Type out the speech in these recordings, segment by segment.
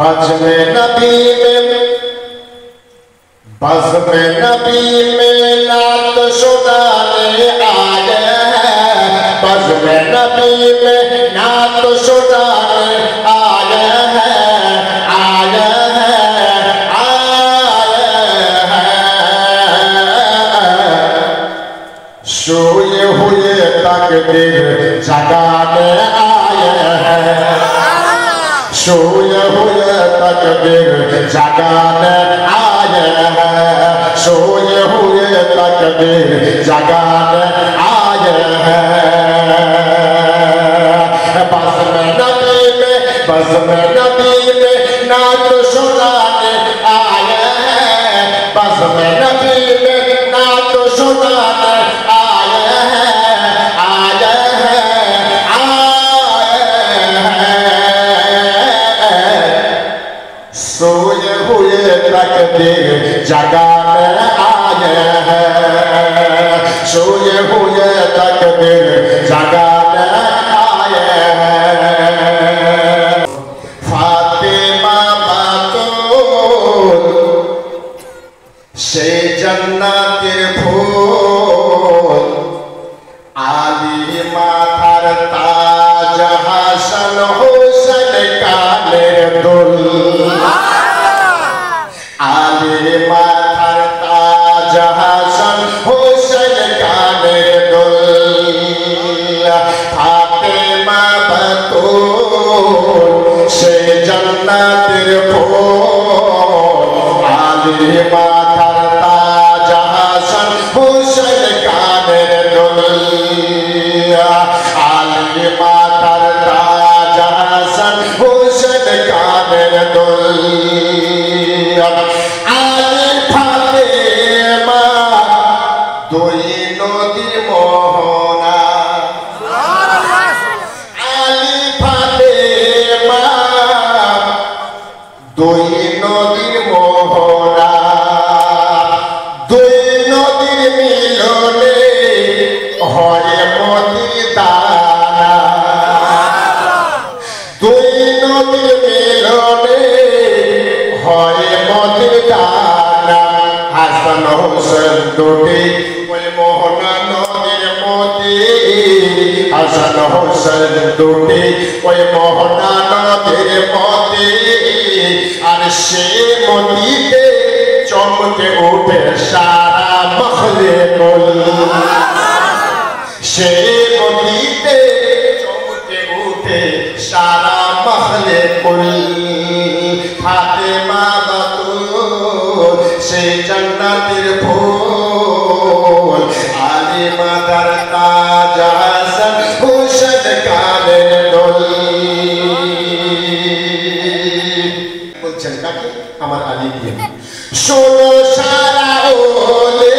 बज़्म नबी में नात शुदाने आए हैं, बज़्म नबी में नात शुदाने आए हैं, आए हैं, आए हैं। सोए हुए तकदीर जगाने आए हैं, सोए हुए तकदीर जगाने आए हैं, सोए हुए तकदीर जगाने आए हैं। बज़्म नबी में नात शुदाने आए हैं, बज़्म नबी में नात शुदाने आए हैं, आए हैं, सोए हुए तकदीर जगाने आए हैं, सोए हुए तकदीर जगाने आए हैं। फातिमा बातूल से जन्नतेर फूल, आली माथार ताज हासन हुसैन कालेर दुल, आली माथार ताज हासन हुसैन कालेर दुल। फातिमा बतूल से जन्नतेर फूल, आली माथार ताज हासन हुसैन कालेर दुल, आली माथार ताज हासन हुसैन कालेर दुल। आली फातिमा দুই নদীর মোহনা, আলী ফাতিমা দুই নদীর মোহনা, দুই নদীর মিলনে হয় মতির দানা, দুই নদীর মিলনে হয় মতির দানা। হাসান হোসেন দুটি ওই মোহনা নদীর মতি, হাসান হোসেন দুটি ওই মোহনা নদীর মতি, আর সে মতিতে চমকে উঠে সারা মখলুক, সে মতিতে চমকে উঠে সারা মখলুক। ফাতিমা বাতুল সে জান্নাতের ফুল, আলী মাদার তাজ হাসান হুসেন কালের দুল। বলছেন কাকে? আমার আলী দিয়ে। শোনো সারা ওলে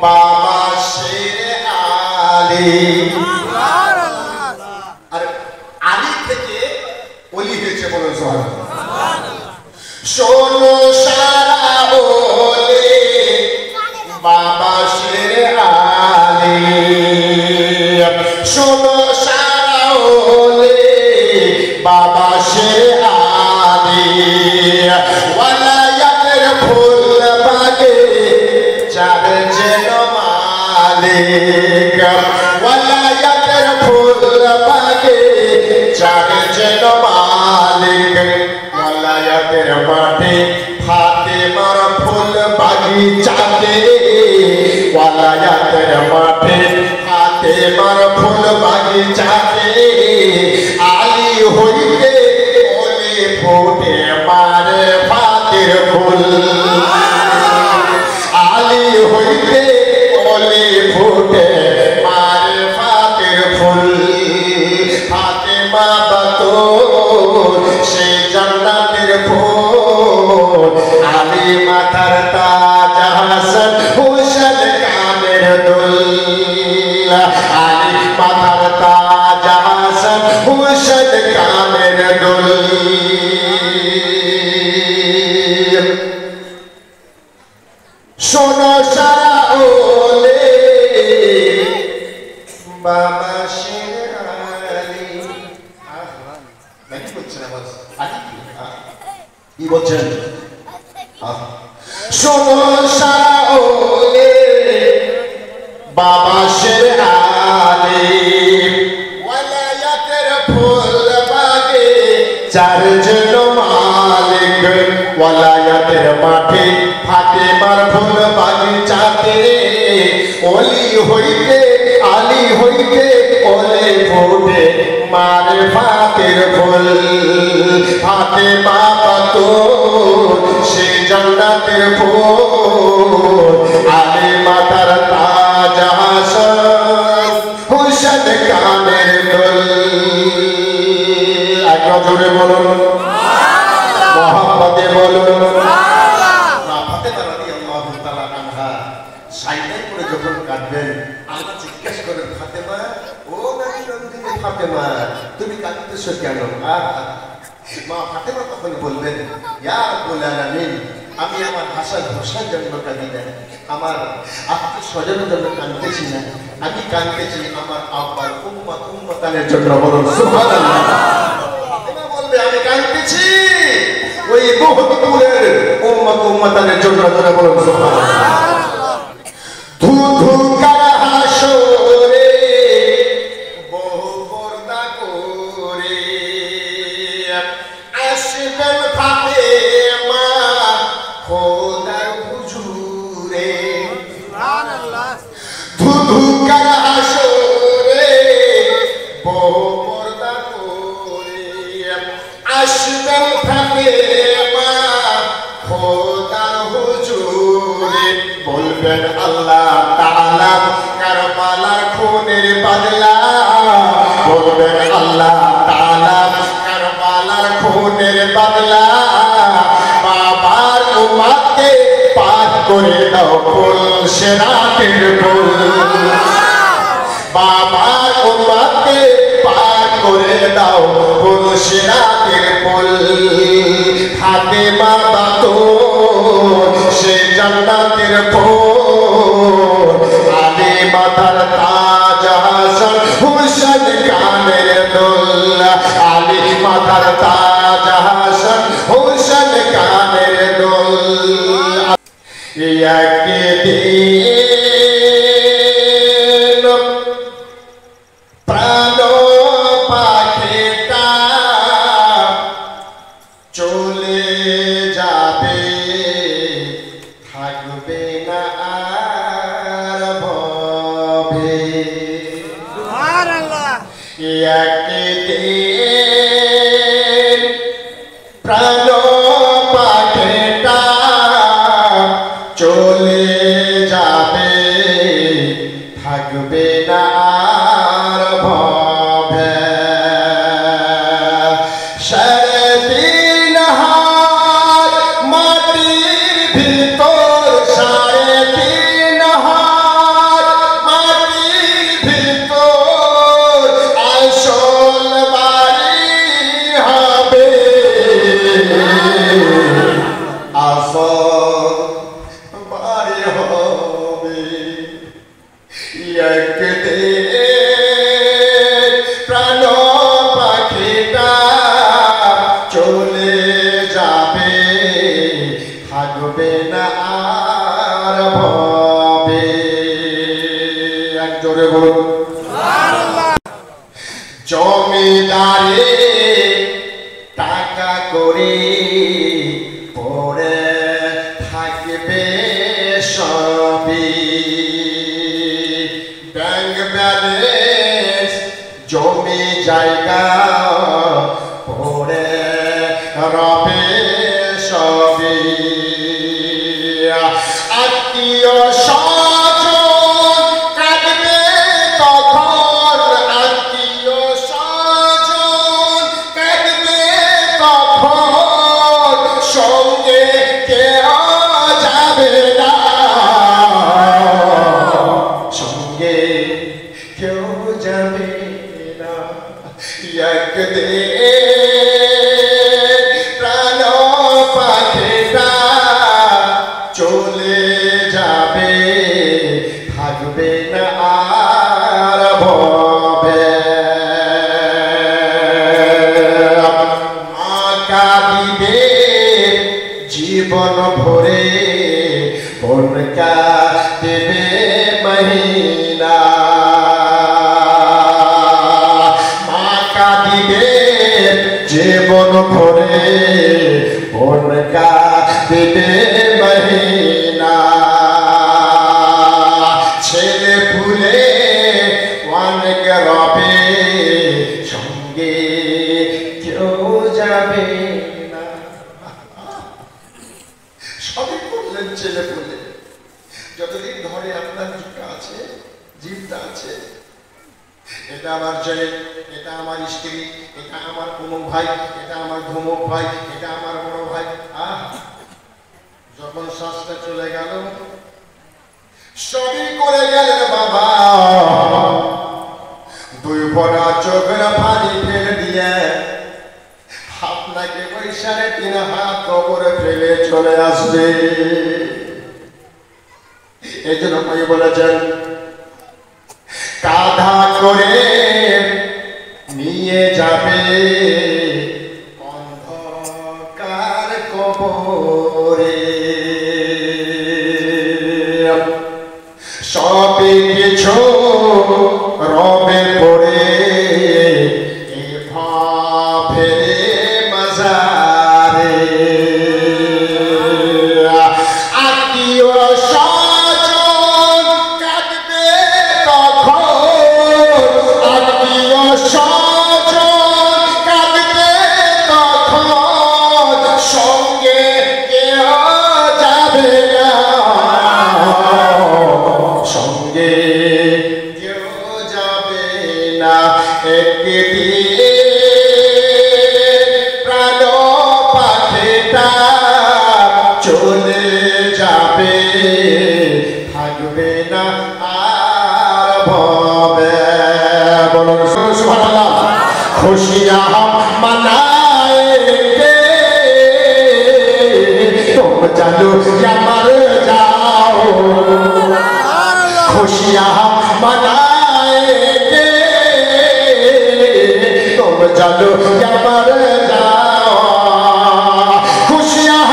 বাবা শের আলী, আর আলী থেকে ওলি হয়েছে, বলুন সুবহানাল্লাহ। শোনো সারা ওলে বাবা শের আলী, শোনো সারা ওলে বাবা শের আলী। ওয়ালায়াতের ফুল বাগে চাঁদ যেন মালিক, ওয়ালায়াতের ফুল বাগে চাঁদ যেন মালিক। ওয়ালায়াতের মাঠে ফাতিমার ফুল বাগিচাতে, ওয়ালায়াতের মাঠে ফাতিমার ফুল বাগিচাতে, আলী হইতে ওলি ফুটে মারে ফাতির ফুল, আলী হইতে ওলি ফুটে মারে ফাতির ফুল। ফাতিমা বাতুল সে জান্নাতের ফুল, আলী মাথার তাজ হাসান হুসেন কালের দুল, আলী মাথার তাজ হাসান হুসেন কালের দুল। শোনো সারা ওলে বাবা শের আলী, বলছেন আমার কি বলছেন শোনো সাওলে বাবা শের আলী ওয়ালায়াতের ফুল বাগে চারজন মালিক ওয়ালায়াতের মাঠে ফাতেমার ফুল বাগিচাতে ওলি হইতে আলী হইতে ওলে ফোটে মারফাতের ফুল ফাতেমা পাতো সে জান্নাতের ফুল আলী মাতার তাজ হাসান হুসেন কানের দোল একবার জোরে বলুন মোহাম্মদে বলুন ফাতেমা রাদিয়াল্লাহু তাআলা আনহা সাইদাই করে যখন কাঁদবেন আল্লাহ জিজ্ঞেস করেন ফাতেমা ও নবী নন্দিনী ফাতেমা তুমি কাঁদতেছো কেন মা ফাতেমা তখন বলবেন ইয়া রাব্বুল আলামিন আমি আমার হাসান হোসেন জন্য কাঁদি না আমার আত্মীয় স্বজনের জন্য কাঁদতেছি না আমি কাঁদতেছি আমার আব্বার উম্মতানের জন্য বলুন সুবহানাল্লাহ ফাতেমা বলবে আমি কাঁদতেছি ওই বহুত দূরের উম্মতানের জন্য বলুন সুবহানাল্লাহ ধু ধু কারা হাসরে বহু পর্দা করে আসবেন ফাতেমা খোদার হুজুরে সুবহানাল্লাহ ধু ধু কারা হাসরে বহু পর্দা করে আসবেন ফাতেমা খোদার হুজুরে বলবেন আল্লাহ তাআলা কারবালার খুনের বদলা বলবেন আল্লাহ তাআলা কারবালার খুনের বদলা বাবার উম্মতকে পার করে দাও ফুল সিরাতের ফুল বাবার উম্মতকে পার করে দাও ফুল সিরাতের ফুল ফাতেমা বাতুল সে জান্নাতের ফুল আলী মাতার তাজ হাসান হুসেন কানের দোল আলী মাতার তাজ হাসান হুসেন কানের দোল একদিন প্রাণ পাখিটা চলে যাবে থাকবে না আর ভবে সুবহানাল্লাহ একদিন প্রাণ পাখিটা চলে যাবে থাকবে না আর ভবে সাড়ে তিন হাত মাটির ভিতর সাড়ে তিন হাত মাটির ভিতর আসল বাড়ি হবে আসল বাড়ি হবে একদিন প্রাণ পাখিটা চলে যাবে থাকবে না আর ভবে এক জোরে বলুন জমিদারে টাকা করে পড়ে থাকবে সবই ব্যাংক ব্যালেন্স জমি জায়গা পড়ে রবে সবই আত্মীয় স্বজন কাঁদবে তখন আত্মীয় স্বজন কাঁদবে তখন সঙ্গে কেউ যাবে না সঙ্গে কেউ যাবে না জীবন ভরে উনকা দিবে মহিনা ছেলে ফুলে অনেক রবে সঙ্গে কেউ যাবে না সবই করলেন ছেলে ফুলে যতদিন ধরে আপনার জীবটা আছে জীবটা আছে এটা আমার ছেলে এটা আমার স্ত্রী এটা আমার অমুক ভাই এটা আমার ধমুক ভাই এটা আমার বড় ভাই যখন শ্বাসটা চলে গেল সবই করে গেলেন বাবা দুই ফোঁটা চোখের পানি ফেলে দিয়ে আপনাকে ওই 3.5 হাত কবরে ফেলে চলে আসবে এই জন্য ভাই বলেছেন কাঁধা করে নিয়ে যাবে অন্ধকার কবরে সবে কিছু রবে পড়ে ফেরে মাজারে আত্মীয় চলে যাবে থাকবে না আর ভবে বলুন সুবহানাল্লাহ খুশিয়া মানাएंगे तुम चलो या मर जाओ खुशिया मनाएंगे तुम चलो या मर जाओ खुशियां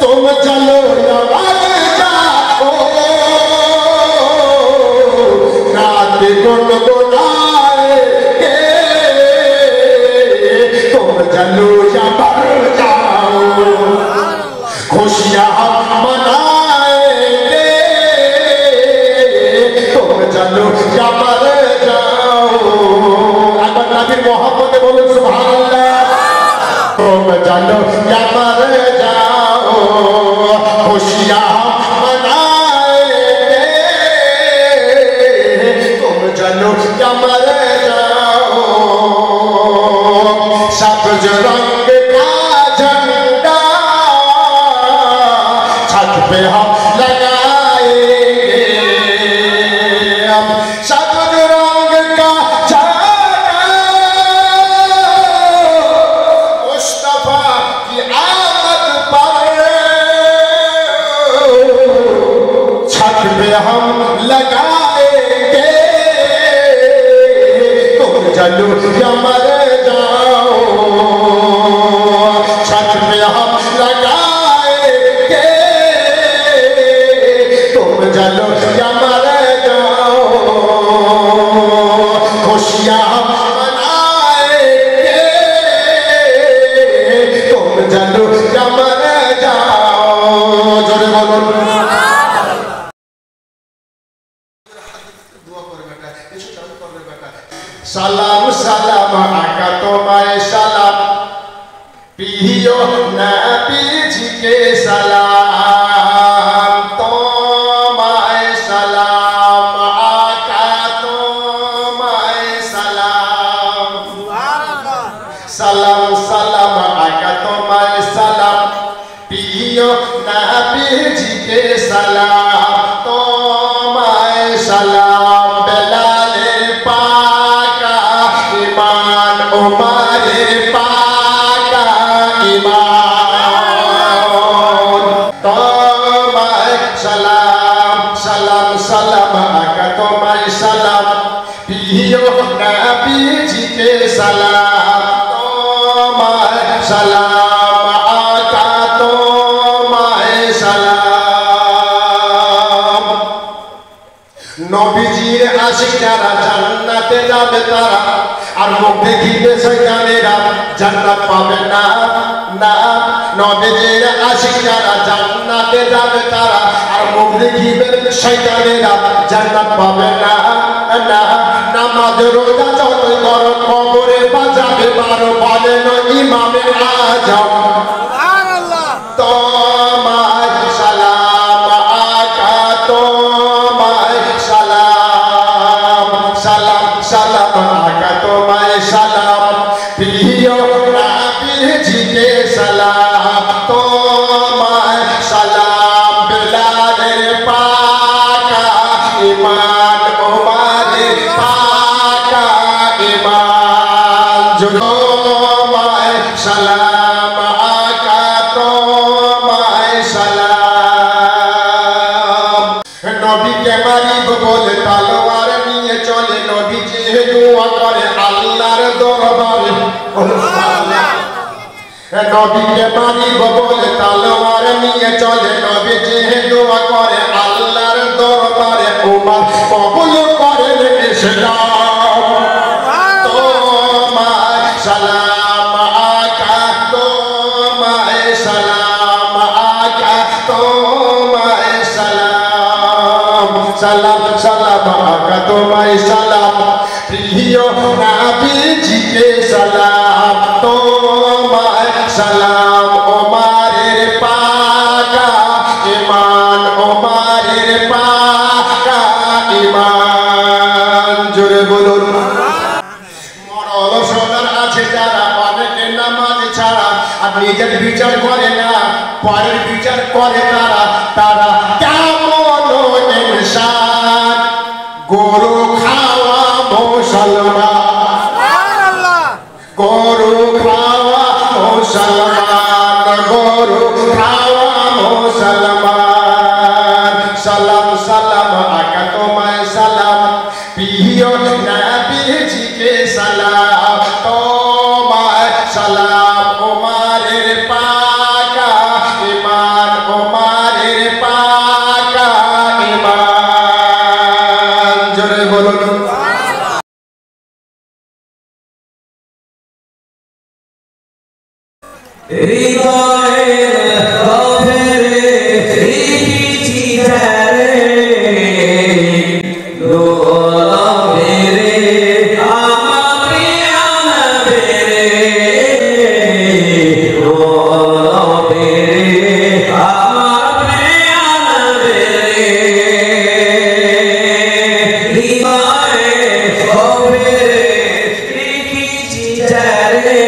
तुम चलो या मर जाओ रात गुनगुनाएंगे तुम चलो या मर जाओ खुशियां मनाएंगे तुम चलो या मर जाओ अगर नबी मोहम्मद बोलो सुभान अल्लाह तुम चलो या मर जाओ खुशियां मनाएंगे तुम चलो या मर जाओ सब्ज रंग का झंडा छत पे हम लगाएंगे सब्ज रंग का झंडा मुस्तफा की आमद पर छत पे हम लगाएंगे तुम चलो या मर जाओ छत पे हम लगाएंगे तुम चलो या मर जाओ खुशियां मनाएंगे तुम चलो या मर जाओ जोरे बोलो সালাম সালাম আকা তোমায় সালাম প্রিয় নবীজিকে সালাম তোমায় সালাম আকা তোমায় সালাম সালাম সালাম আকা তোমায় সালাম প্রিয় নবীজিকে সালাম তোমায় সালাম বেলালের পাকা ইমান উমারের পাকা ইমান তোমায় সালাম সালাম সালাম আকা তোমায় সালাম প্রিয় নবীজিকে সালাম তোমায় সালাম আকা তোমায় সালাম নবীজির আশিক যারা জান্নাতে যাবে তারা, আর মুখ দেখিবে শয়তানেরা জান্নাত পাবে না। না, নবীজির আশিক যারা জান্নাতে যাবে তারা, আর মুখ দেখিবে শয়তানেরা জান্নাত পাবে না। না, নামাজ রোজা যতই করো কবরে বাজাবে বারো, বলেন ইমামে আজম সুবহানাল্লাহ। তোমায় সালাম আকা, তোমায় সালাম, সালাম সালাম আকা, তোমায় সালাম, প্রিয় নবীজিকে সালাম, তোমায় সালাম, বেলালের পাকা ইমান, ওমারের পাকা ইমান, তোমায় সালাম আকা, তোমায় সালাম। নবীকে মারিব বলে তলোয়ার নিয়ে চলে, নবী যে দোয়া করে আল্লাহর দরবারে। নবীকে মারিব বলে তলোয়ার নিয়ে চলে, নবী যে দোয়া করে আল্লাহর দরবারে। ওমর কবুল করেন ইসলাম, তোমায় সালাম আকা, তোমায় সালাম আকা, তোমায় সালাম, সালাম সালাম আকা, তোমায় সালাম, প্রিয় নবীজিকে সালাম, তোমায় সালাম, ওমারের পাকা ইমান, ওমারের পাকা ইমান, জোরে বলুন। মরল সদার আছে যারা, অনেকে নামাজ ছাড়া, আর নিজের বিচার করে না পরের বিচার করে তারা। তারা কেমন ইনসান, গরু খাওয়া মুসলমান, গরু খাওয়া মুসলমান, গরু খাওয়া মুসলমান, সালাম সালাম আকা, তোমায় সালাম, প্রিয় নবীজিকে সালাম, তোমায় সালাম, ওমারের পাকা ইমান, ওমারের পাকা ইমান, জোরে বলুন। হৃদয়ের গভীরে রেখেছি ধারে, দোলবেরে আমার প্রিয় নবীরে, দোলবেরে আমার প্রিয় নবীরে, হৃদয়ের গভীরে রেখেছি ধারে,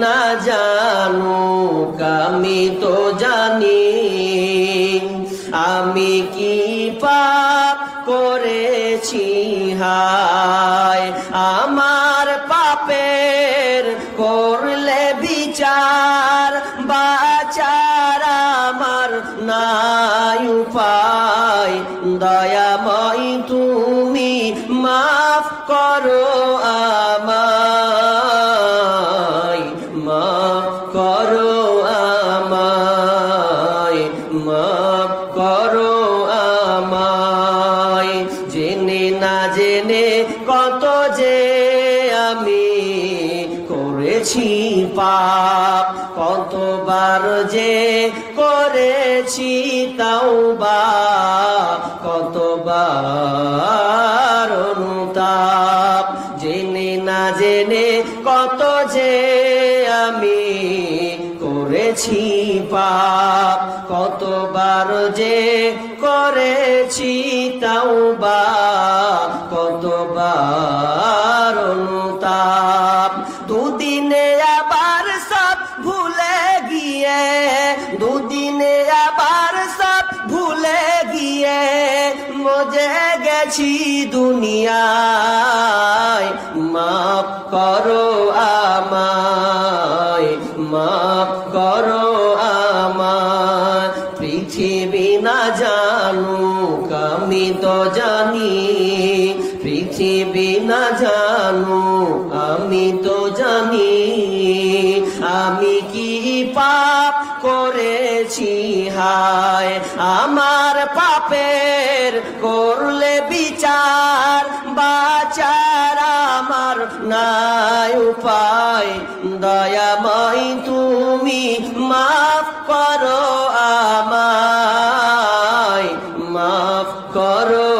না জানুক আমি তো জানি আমি কি পাপ করেছি হায় আমার পাপের করলে বিচার বাঁচার আমার নাই উপায় দয়াময় তুমি মাফ করো আমায় মাফ করো আমায় মাফ করো আমায় জেনে না জেনে কত যে আমি করেছি পাপ কতবার যে করেছি তাওবা কতবার অনুতাপ জেনে না জেনে কত যে আমি করেছি পাপ কতবার যে করেছি তাওবা কতবার অনুতাপ দুদিনে আবার সব ভুলে গিয়ে দুদিনে আবার সব ভুলে গিয়ে মজে গেছি দুনিয়ায় মাফ করো আমায় মাফ করো আমায় পৃথিবী না জানুক আমি তো জানি পৃথিবী না জানুক আমি তো জানি আমি কি পাপ করেছি হায় আমার পাপের করলে বিচার বাঁচার আমার নাই উপায় দয়াময় তুমি মাফ করো আমায় মাফ করো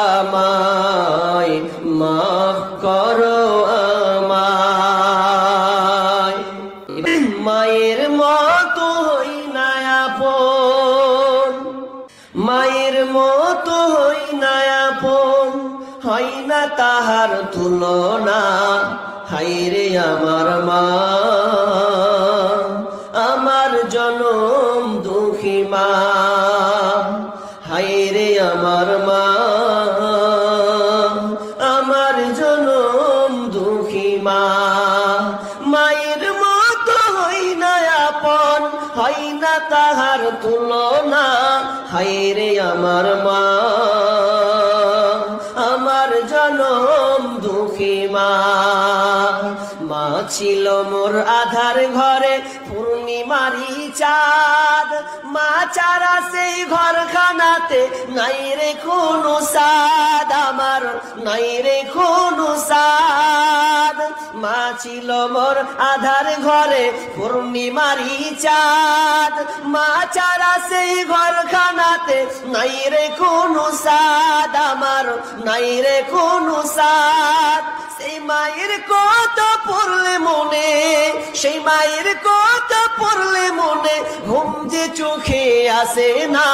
আমায় মাফ করো আমায় মায়ের মতো হই না আপন মায়ের মতো হই না আপন হয় না তাহার তুলনা হায়রে আমার মা আমার জনম দুঃখী মা হায়রে আমার মা আমার জনম দুঃখী মা মায়ের মতো হই না আপন হয় না তাহার তুলনা হায়রে আমার মা আমার জনম দুঃখী মা মা ছিল মোর আধার ঘরে পূর্ণিমারি চাঁদ মা ছাড়া সেই ঘরখানাতে নাই রে কোনো সাদ আমার নাই রে কোনো সাদ মা ছিল মোর আধার ঘরে পূর্ণিমারি চাঁদ মা ছাড়া সেই ঘরখানাতে নাই রে কোনো সাদ আমার নাই রে কোনো সাদ সেই মায়ের কথা পড়লে মনে সেই মায়ের কথা পড়লে মনে ঘুম যে চোখে আসে না।